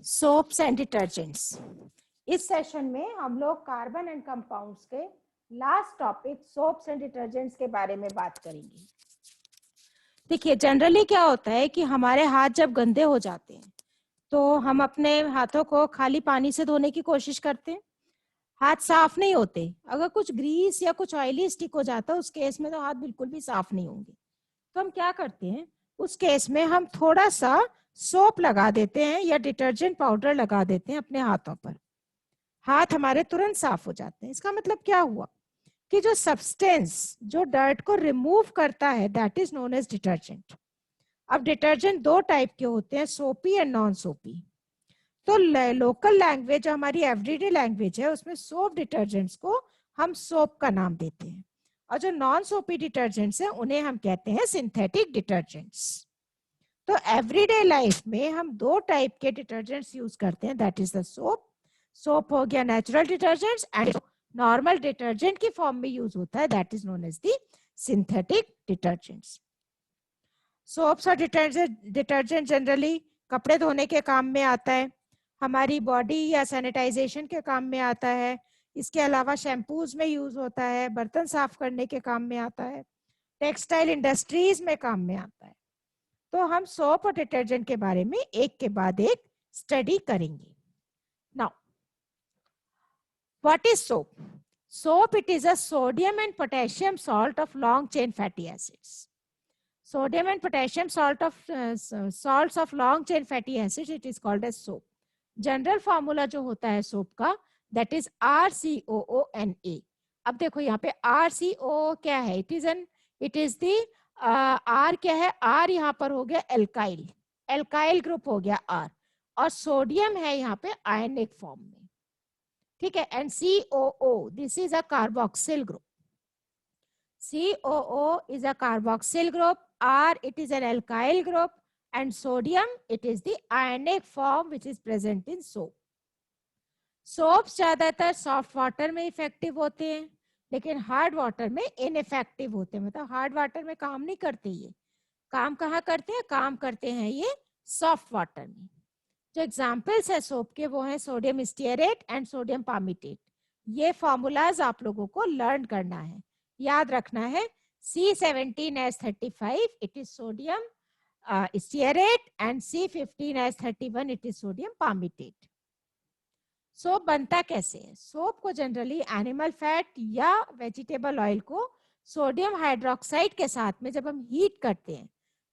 Soaps and detergents. इस session में हम लोग कार्बन एंड कंपाउंड्स के last topic soaps and detergents के बारे में बात करेंगे। देखिए, जनरली क्या होता है कि हमारे हाथ जब गंदे हो जाते हैं तो हम अपने हाथों को खाली पानी से धोने की कोशिश करते हैं। हाथ साफ नहीं होते, अगर कुछ ग्रीस या कुछ ऑयली स्टिक हो जाता है उस केस में तो हाथ बिल्कुल भी साफ नहीं होंगे। तो हम क्या करते हैं, उस केस में हम थोड़ा सा सोप लगा देते हैं या डिटर्जेंट पाउडर लगा देते हैं अपने हाथों पर। हाथ हमारे तुरंत साफ हो जाते हैं। इसका मतलब क्या हुआ कि जो सब्सटेंस जो डर्ट को रिमूव करता है that is known as detergent. अब डिटर्जेंट दो टाइप के होते हैं, सोपी एंड नॉन सोपी। तो लोकल लैंग्वेज जो हमारी एवरीडे लैंग्वेज है उसमें सोप डिटर्जेंट्स को हम सोप का नाम देते हैं, और जो नॉन सोपी डिटर्जेंट्स हैं उन्हें हम कहते हैं सिंथेटिक डिटर्जेंट्स। तो एवरीडे लाइफ में हम दो टाइप के डिटर्जेंट्स यूज करते हैं, that is the soap. Soap हो गया natural detergents, and normal detergent की फॉर्म में यूज होता है that is known as the synthetic detergents. Soaps और डिटर्जेंट जनरली कपड़े धोने के काम में आता है, हमारी बॉडी या सैनिटाइजेशन के काम में आता है। इसके अलावा शैम्पूज में यूज होता है, बर्तन साफ करने के काम में आता है, टेक्सटाइल इंडस्ट्रीज में काम में आता है। तो हम सोप और डिटर्जेंट के बारे में एक के बाद एक स्टडी करेंगे। Now, what is soap? Soap, it is a sodium and potassium salt of long chain fatty acids. Sodium and potassium salts of long chain fatty acids, it is called as soap. General formula जो होता है soap का that is RCOONA। अब देखो यहाँ पे RCOO क्या है, इट इज दी R क्या है, R यहाँ पर हो गया एल्काइल ग्रुप हो गया R, और सोडियम है यहाँ पे आयनिक फॉर्म में, ठीक है। And COO, this is a carboxyl group. COO is a carboxyl group, R it is an alkyl group, and sodium it is the ionic form which is present in soap. Soaps ज्यादातर soft water में effective होते हैं लेकिन hard water में ineffective होते हैं, मतलब hard water में काम नहीं करते। ये काम कहाँ करते हैं, काम करते हैं ये सॉफ्ट वाटर में। जो एग्जाम्पल्स है सोप के वो हैं sodium stearate and sodium palmitate. ये फॉर्मूलाज आप लोगों को लर्न करना है, याद रखना है। C17H35 it is sodium stearate and C15H31 it is sodium palmitate. Soap बनता कैसे है? सोप को जनरली एनिमल फैट या वेजिटेबल ऑयल को सोडियम हाइड्रोक्साइड के साथ में जब हम हीट करते हैं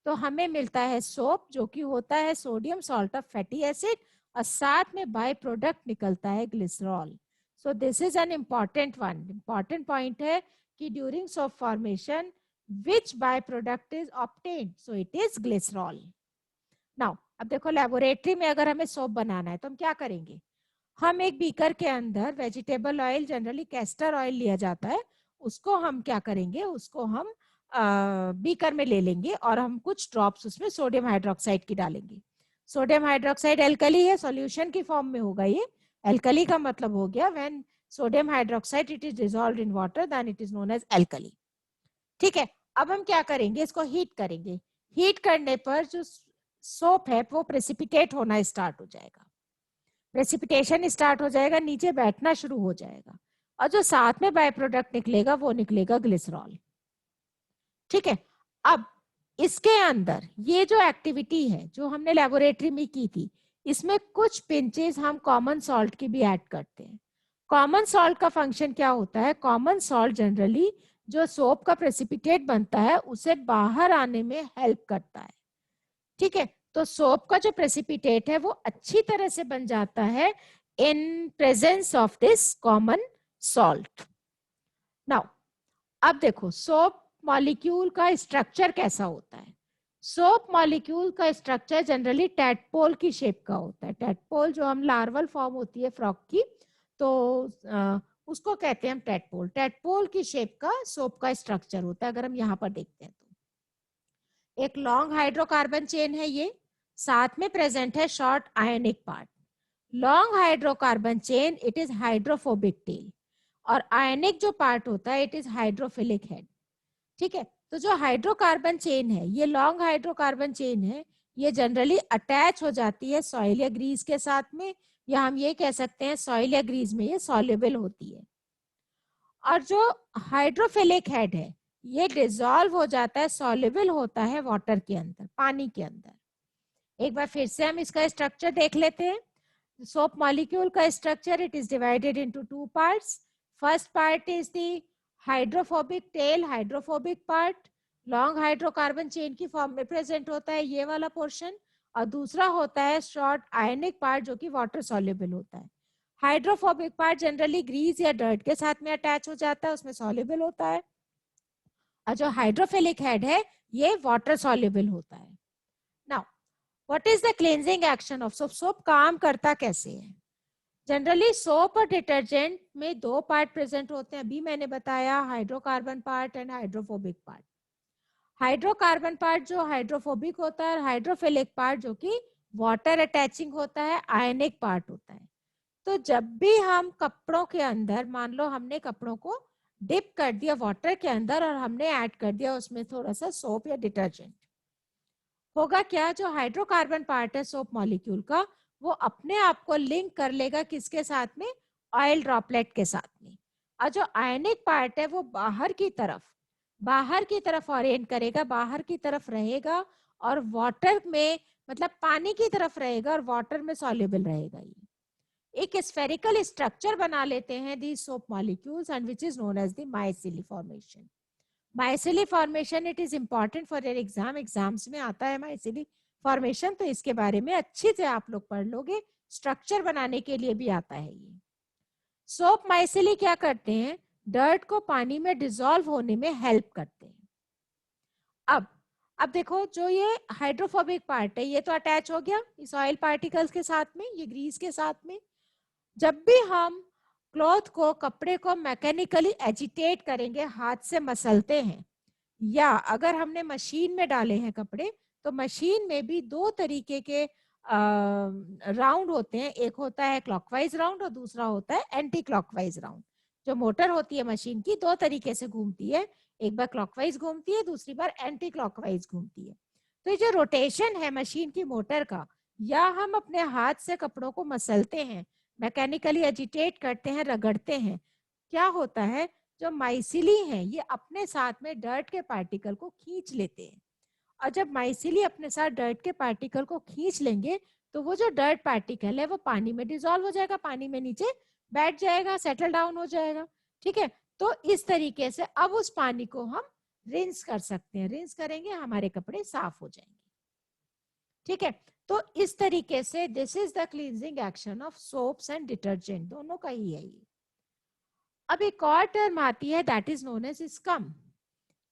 तो हमें मिलता है सोप, जो कि होता है sodium salt of fatty acid, और साथ में बाय प्रोडक्ट निकलता है glycerol. So this is an important point है कि during soap formation which by product is obtained, so it is glycerol. Now अब देखो, लेबोरेटरी में अगर हमें सोप बनाना है तो हम क्या करेंगे, हम एक बीकर के अंदर vegetable oil, generally castor oil लिया जाता है, उसको हम क्या करेंगे, उसको हम बीकर में ले लेंगे और हम कुछ ड्रॉप्स उसमें सोडियम हाइड्रोक्साइड की डालेंगे। सोडियम हाइड्रोक्साइड एल्कली है, सॉल्यूशन की फॉर्म में होगा ये। एल्कली का मतलब हो गया when sodium hydroxide it is dissolved in water then it is known as alkali, ठीक है। अब हम क्या करेंगे, इसको हीट करेंगे। हीट करने पर जो सोप है वो प्रेसिपिटेट होना स्टार्ट हो जाएगा, प्रेसिपिटेशन स्टार्ट हो जाएगा, नीचे बैठना शुरू हो जाएगा, और जो साथ में बाय प्रोडक्ट निकलेगा वो निकलेगा ग्लिसरॉल, ठीक है। अब इसके अंदर ये जो एक्टिविटी है जो हमने लेबोरेटरी में की थी, इसमें कुछ पिंचेस हम कॉमन सॉल्ट की भी ऐड करते हैं। कॉमन सॉल्ट का फंक्शन क्या होता है, कॉमन सॉल्ट जनरली जो सोप का प्रेसिपिटेट बनता है उसे बाहर आने में हेल्प करता है, ठीक है। तो सोप का जो प्रेसिपिटेट है वो अच्छी तरह से बन जाता है in presence of this common salt. Now अब देखो सोप मॉलिक्यूल का स्ट्रक्चर कैसा होता है। सोप मॉलिक्यूल का स्ट्रक्चर जनरली टैडपोल की शेप का होता है। टैडपोल जो हम लार्वल फॉर्म होती है फ्रॉग की, तो उसको कहते हैं हम टैडपोल। टैडपोल की शेप का सोप का स्ट्रक्चर होता है। अगर हम यहाँ पर देखते हैं तो एक लॉन्ग हाइड्रोकार्बन चेन है, ये साथ में प्रेजेंट है short ionic part. Long hydrocarbon chain it is hydrophobic tell, और आयनिक जो पार्ट होता है इट इज हाइड्रोफिलिक हेड, ठीक है। तो जो हाइड्रोकार्बन चेन है, ये लॉन्ग हाइड्रोकार्बन चेन है, ये जनरली अटैच हो जाती है सॉइल या ग्रीस के साथ में, या हम ये कह सकते हैं सॉइल या ग्रीस में ये सॉल्युबल होती है। और जो हाइड्रोफिलिक हेड है ये डिसॉल्व हो जाता है, सॉल्युबल होता है वाटर के अंदर, पानी के अंदर। एक बार फिर से हम इसका स्ट्रक्चर देख लेते हैं। सोप मॉलिक्यूल का structure, it is divided into 2 parts. First part is the hydrophobic tell, hydrophobic part long hydrocarbon chain की फॉर्म में प्रेजेंट होता है, ये वाला पोर्शन। और दूसरा होता है शॉर्ट आयनिक पार्ट जो कि वाटर सॉल्युबल होता है। हाइड्रोफोबिक पार्ट जनरली ग्रीस या डर्ट के साथ में अटैच हो जाता है, उसमें सॉल्युबल होता है। और जो हाइड्रोफिलिक हेड है ये वाटर सॉल्युबल होता है। Now what is the cleansing action of soap? Soap काम करता कैसे है? जनरली सोप और डिटर्जेंट में 2 पार्ट प्रेजेंट होते हैं, अभी मैंने बताया, hydrocarbon part and hydrophobic part. Hydrocarbon part जो हाइड्रोफोबिक होता है, हाइड्रोफिलिक पार्ट जो कि वाटर अटैचिंग होता है, आयनिक पार्ट होता है। तो जब भी हम कपड़ों के अंदर, मान लो हमने कपड़ों को डिप कर दिया वाटर के अंदर और हमने ऐड कर दिया उसमें थोड़ा सा सोप या डिटर्जेंट, होगा क्या? जो हाइड्रोकार्बन पार्ट है सोप मॉलिक्यूल का, वो अपने आप को लिंक कर लेगा किसके साथ में? ऑयल ड्रॉपलेट के साथ में। और जो आयनिक पार्ट है वो बाहर की तरफ ओरिएंट करेगा, बाहर की तरफ रहेगा और वाटर में, मतलब पानी की तरफ रहेगा और वाटर में सॉल्युबल रहेगा। ये एक स्फेरिकल स्ट्रक्चर बना लेते हैं the soap molecules and which is known as the micelle formation. Micelle formation it is important for your exam, exams में आता है माइसिली फॉर्मेशन, तो इसके बारे में अच्छे से आप लोग पढ़ लोगे, स्ट्रक्चर बनाने के लिए भी आता है ये। सोप माइसिली क्या करते हैं? डर्ट को पानी में डिसॉल्व होने में हेल्प करते हैं। अब देखो, जो ये हाइड्रोफोबिक पार्ट है ये तो अटैच हो गया इस ऑयल पार्टिकल्स के साथ में, ये ग्रीस के साथ में। जब भी हम क्लॉथ को, कपड़े को मैकेनिकली एजिटेट करेंगे, हाथ से मसलते हैं, या अगर हमने मशीन में डाले हैं कपड़े, तो मशीन में भी 2 तरीके के राउंड होते हैं, एक होता है क्लॉकवाइज राउंड और दूसरा होता है एंटी क्लॉकवाइज राउंड। जो मोटर होती है मशीन की 2 तरीके से घूमती है, एक बार क्लॉकवाइज घूमती है, दूसरी बार एंटी क्लॉकवाइज घूमती है। तो ये जो रोटेशन है मशीन की मोटर का, या हम अपने हाथ से कपड़ों को मसलते हैं, मैकेनिकली एजिटेट करते हैं, रगड़ते हैं, क्या होता है? जो माइसिली हैं ये अपने साथ में डर्ट के पार्टिकल को खींच लेते हैं। और जब माइसिली अपने साथ डर्ट के पार्टिकल को खींच लेंगे तो वो जो डर्ट पार्टिकल है वो पानी में डिसॉल्व हो जाएगा, पानी में नीचे बैठ जाएगा, सेटल डाउन हो जाएगा। ठीक है, तो इस तरीके से अब उस पानी को हम रिंस कर सकते हैं, रिंस करेंगे हमारे कपड़े साफ हो जाएंगे। ठीक है, तो इस तरीके से this is the cleansing action of soaps and detergent, दोनों का ही है ये। अब एक और टर्म आती है that is known as scum.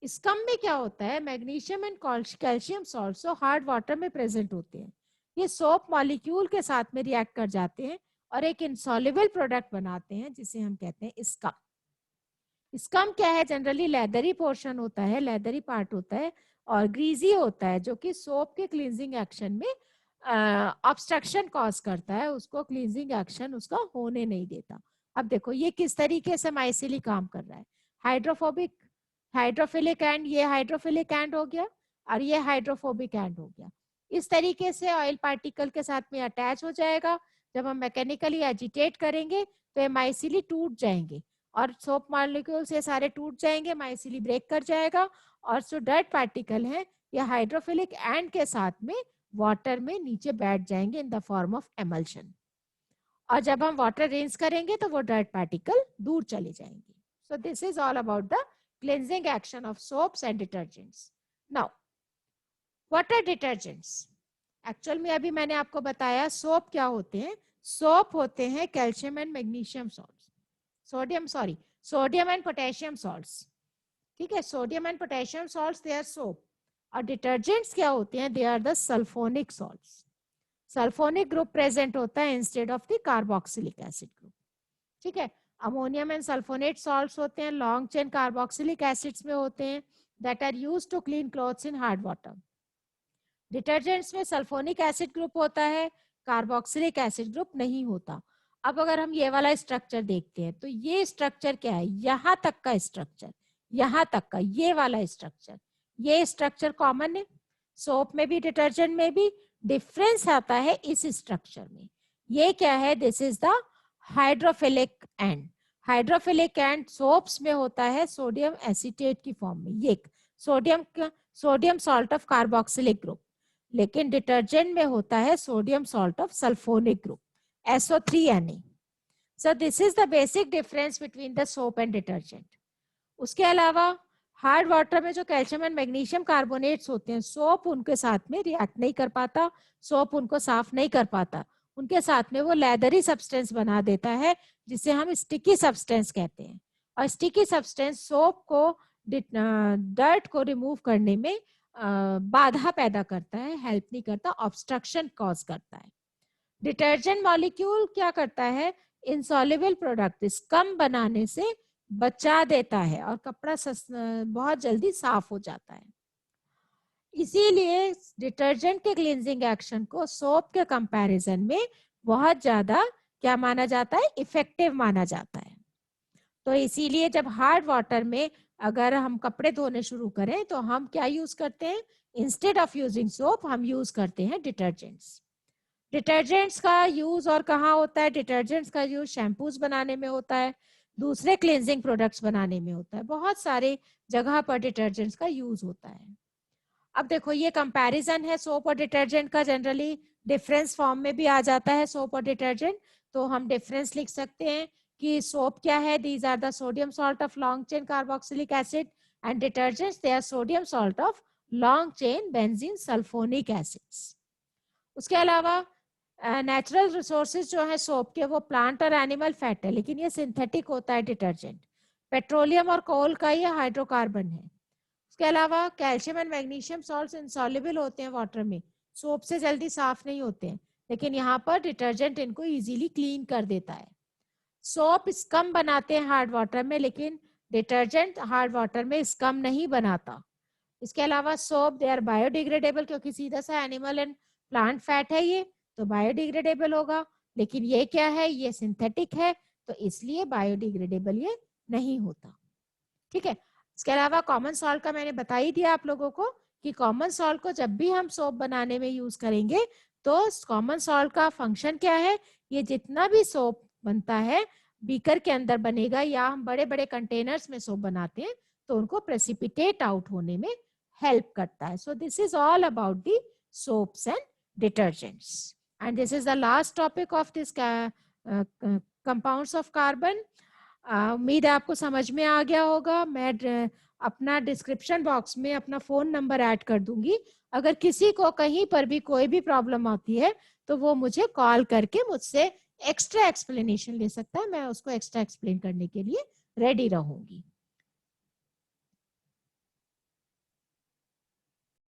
Scum में क्या होता है? Magnesium and calcium salts hard water में प्रेजेंट होते हैं, ये सोप मॉलिक्यूल के साथ में रिएक्ट कर जाते हैं और एक इनसॉल्युबल प्रोडक्ट बनाते हैं जिसे हम कहते हैं स्कम। स्कम क्या है? जनरली लेदरी पोर्शन होता है, लेदरी पार्ट होता है और ग्रीजी होता है, जो कि सोप के क्लींजिंग एक्शन में ऑब्स्ट्रक्शन कॉज करता है, उसको क्लींजिंग एक्शन उसका होने नहीं देता। अब देखो ये किस तरीके से माइसिली काम कर रहा है। हाइड्रोफोबिक, हाइड्रोफिलिक एंड, ये हाइड्रोफिलिक एंड हो गया और ये हाइड्रोफोबिक एंड हो गया। इस तरीके से ऑयल पार्टिकल के साथ में अटैच हो जाएगा। जब हम मैकेनिकली एजिटेट करेंगे तो ये माइसिली टूट जाएंगे और सोप मॉलिक्यूल से सारे टूट जाएंगे, माइसिली ब्रेक कर जाएगा और जो डर्ट पार्टिकल है ये हाइड्रोफिलिक एंड के साथ में वाटर में नीचे बैठ जाएंगे in the form of emulsion. और जब हम वाटर रिंस करेंगे तो वो डर्ट पार्टिकल दूर चले जाएंगे। So this is all about the cleansing action of soaps and detergents. Now what are detergents? Actual में अभी मैंने आपको बताया सोप क्या होते हैं। सोप होते हैं calcium and magnesium salts, sodium and potassium salts. ठीक है, sodium and potassium salts they are soap. और डिटर्जेंट्स क्या होते हैं? They are the sulphonic salts. Sulphonic group present होता है instead of the carboxylic acid group. ठीक है, अमोनियम एंड सल्फोनेट सॉल्ट्स होते हैं, लॉन्ग चेन कार्बोक्सिलिक एसिड्स में होते हैं, that are used to clean clothes in hard water. Detergents में सल्फोनिक एसिड ग्रुप होता है, कार्बोक्सिलिक एसिड ग्रुप नहीं होता। अब अगर हम ये वाला स्ट्रक्चर देखते हैं तो ये स्ट्रक्चर क्या है? यहाँ तक का स्ट्रक्चर, यहाँ तक का ये वाला स्ट्रक्चर, ये स्ट्रक्चर कॉमन है सोप में भी डिटर्जेंट में भी। डिफरेंस आता है इस स्ट्रक्चर में। ये क्या है, this is the hydrophilic and. Hydrophilic and soaps में होता है सोडियम एसीटेट की फॉर्म में, ये sodium salt of carboxylic group, लेकिन डिटर्जेंट में होता है sodium salt of sulphonic group, SO3Na। So this is the basic difference between the soap and detergent. उसके अलावा हार्ड वाटर में जो कैल्शियम एंड मैग्नीशियम कार्बोनेट्स होते हैं, सोप उनके साथ में रिएक्ट नहीं कर पाता, सोप उनको साफ नहीं कर पाता, उनके साथ में वो लेदरी सब्सटेंस बना देता है जिसे हम स्टिकी सब्सटेंस कहते हैं। और स्टिकी सब्सटेंस सोप को डर्ट को रिमूव करने में बाधा पैदा करता है, हेल्प नहीं करता, ऑब्स्ट्रक्शन कॉज करता है। डिटर्जेंट मॉलिक्यूल क्या करता है, इनसॉल्युबल प्रोडक्ट स्कम बनाने से बचा देता है और कपड़ा बहुत जल्दी साफ हो जाता है। इसीलिए डिटर्जेंट के क्लींजिंग एक्शन को सोप के कंपैरिजन में बहुत ज्यादा क्या माना जाता है, इफेक्टिव माना जाता है। तो इसीलिए जब हार्ड वाटर में अगर हम कपड़े धोने शुरू करें तो हम क्या यूज करते हैं, इंस्टेड ऑफ यूजिंग सोप हम यूज करते हैं डिटर्जेंट्स। डिटर्जेंट्स का यूज और कहाँ होता है, डिटर्जेंट्स का यूज शैम्पूज बनाने में होता है, दूसरे क्लींजिंग प्रोडक्ट्स बनाने में होता है, बहुत सारे जगह पर डिटर्जेंट्स का यूज होता है। अब देखो ये कंपैरिजन है सोप और डिटर्जेंट का, जनरली डिफरेंस फॉर्म में भी आ जाता है सोप और डिटर्जेंट। तो हम डिफरेंस लिख सकते हैं कि सोप क्या है, these are the sodium salt of long chain carboxylic acid, and detergents they are sodium salt of long chain benzene sulphonic acids. उसके अलावा नेचुरल रिसोर्सेज जो है सोप के वो प्लांट और एनिमल फैट है, लेकिन ये सिंथेटिक होता है डिटर्जेंट। पेट्रोलियम और कोल का ये हाइड्रोकार्बन है। उसके अलावा calcium and magnesium salts insoluble होते हैं वाटर में, सोप से जल्दी साफ नहीं होते हैं, लेकिन यहाँ पर डिटर्जेंट इनको इजीली क्लीन कर देता है। सोप स्कम बनाते हैं हार्ड वाटर में, लेकिन डिटर्जेंट हार्ड वाटर में स्कम नहीं बनाता। इसके अलावा सोप दे आर बायोडिग्रेडेबल, क्योंकि सीधा सा एनिमल एंड प्लांट फैट है ये, तो बायोडिग्रेडेबल होगा, लेकिन ये क्या है, ये सिंथेटिक है, तो इसलिए बायोडिग्रेडेबल ये नहीं होता। ठीक है। इसके अलावा कॉमन सॉल्ट का मैंने बता ही दिया आप लोगों को कि कॉमन सॉल्ट को जब भी हम सोप बनाने में यूज करेंगे तो कॉमन सॉल्ट का फंक्शन क्या है, ये जितना भी सोप बनता है बीकर के अंदर बनेगा, या हम बड़े बड़े कंटेनर्स में सोप बनाते हैं तो उनको प्रेसिपिटेट आउट होने में हेल्प करता है। सो this is all about the soaps and detergents, and this is the last topic of this compounds of carbon. उम्मीद है आपको समझ में आ गया होगा। मैं अपना डिस्क्रिप्शन बॉक्स में अपना फोन नंबर ऐड कर दूंगी, अगर किसी को कहीं पर भी कोई भी प्रॉब्लम आती है तो वो मुझे कॉल करके मुझसे एक्स्ट्रा एक्सप्लेनेशन ले सकता है, मैं उसको एक्स्ट्रा एक्सप्लेन करने के लिए रेडी रहूंगी।